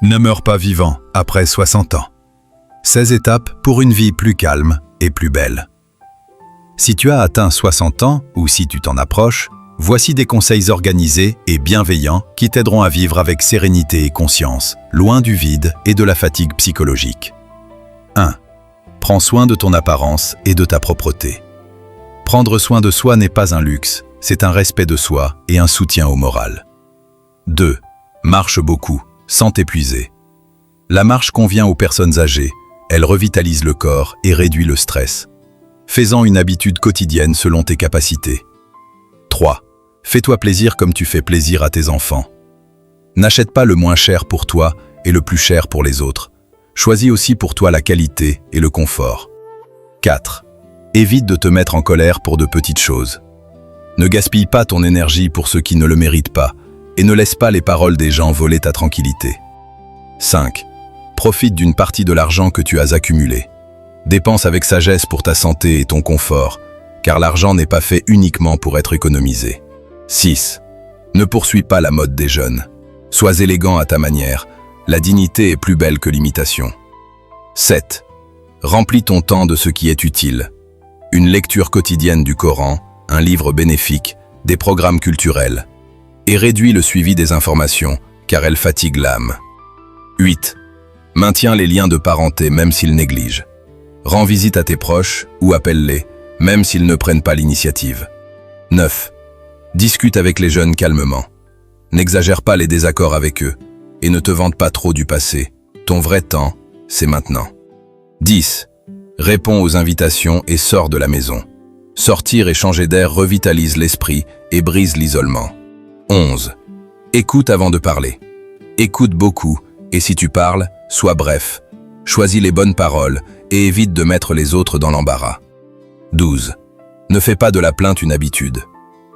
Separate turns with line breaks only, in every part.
Ne meurs pas vivant après 60 ans. 16 étapes pour une vie plus calme et plus belle. Si tu as atteint 60 ans ou si tu t'en approches, voici des conseils organisés et bienveillants qui t'aideront à vivre avec sérénité et conscience, loin du vide et de la fatigue psychologique. 1. Prends soin de ton apparence et de ta propreté. Prendre soin de soi n'est pas un luxe, c'est un respect de soi et un soutien au moral. 2. Marche beaucoup, sans t'épuiser. La marche convient aux personnes âgées, elle revitalise le corps et réduit le stress. Fais-en une habitude quotidienne selon tes capacités. 3. Fais-toi plaisir comme tu fais plaisir à tes enfants. N'achète pas le moins cher pour toi et le plus cher pour les autres. Choisis aussi pour toi la qualité et le confort. 4. Évite de te mettre en colère pour de petites choses. Ne gaspille pas ton énergie pour ceux qui ne le méritent pas et ne laisse pas les paroles des gens voler ta tranquillité. 5. Profite d'une partie de l'argent que tu as accumulé. Dépense avec sagesse pour ta santé et ton confort, car l'argent n'est pas fait uniquement pour être économisé. 6. Ne poursuis pas la mode des jeunes. Sois élégant à ta manière, la dignité est plus belle que l'imitation. 7. Remplis ton temps de ce qui est utile. Une lecture quotidienne du Coran, un livre bénéfique, des programmes culturels. Et réduis le suivi des informations, car elles fatiguent l'âme. 8. Maintiens les liens de parenté même s'ils négligent. Rends visite à tes proches ou appelle-les, même s'ils ne prennent pas l'initiative. 9. Discute avec les jeunes calmement. N'exagère pas les désaccords avec eux et ne te vante pas trop du passé. Ton vrai temps, c'est maintenant. 10. Réponds aux invitations et sors de la maison. Sortir et changer d'air revitalise l'esprit et brise l'isolement. 11. Écoute avant de parler. Écoute beaucoup et si tu parles, sois bref. Choisis les bonnes paroles et évite de mettre les autres dans l'embarras. 12. Ne fais pas de la plainte une habitude.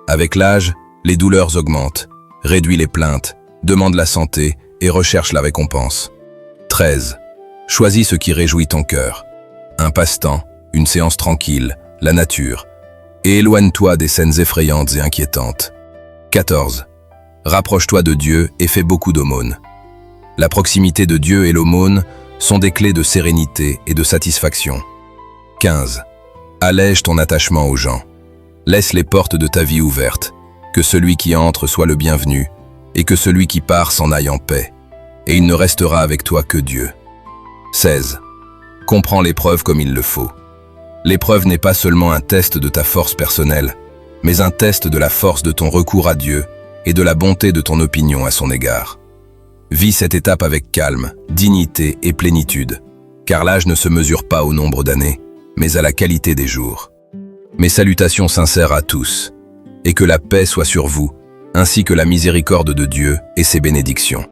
Avec l'âge, les douleurs augmentent. Réduis les plaintes, demande la santé et recherche la récompense. 13. Choisis ce qui réjouit ton cœur. Un passe-temps, une séance tranquille, la nature. Et éloigne-toi des scènes effrayantes et inquiétantes. 14. Rapproche-toi de Dieu et fais beaucoup d'aumônes. La proximité de Dieu et l'aumône sont des clés de sérénité et de satisfaction. 15. Allège ton attachement aux gens. Laisse les portes de ta vie ouvertes, que celui qui entre soit le bienvenu, et que celui qui part s'en aille en paix, et il ne restera avec toi que Dieu. 16. Comprends l'épreuve comme il le faut. L'épreuve n'est pas seulement un test de ta force personnelle, mais un test de la force de ton recours à Dieu et de la bonté de ton opinion à son égard. Vis cette étape avec calme, dignité et plénitude, car l'âge ne se mesure pas au nombre d'années, mais à la qualité des jours. Mes salutations sincères à tous, et que la paix soit sur vous, ainsi que la miséricorde de Dieu et ses bénédictions.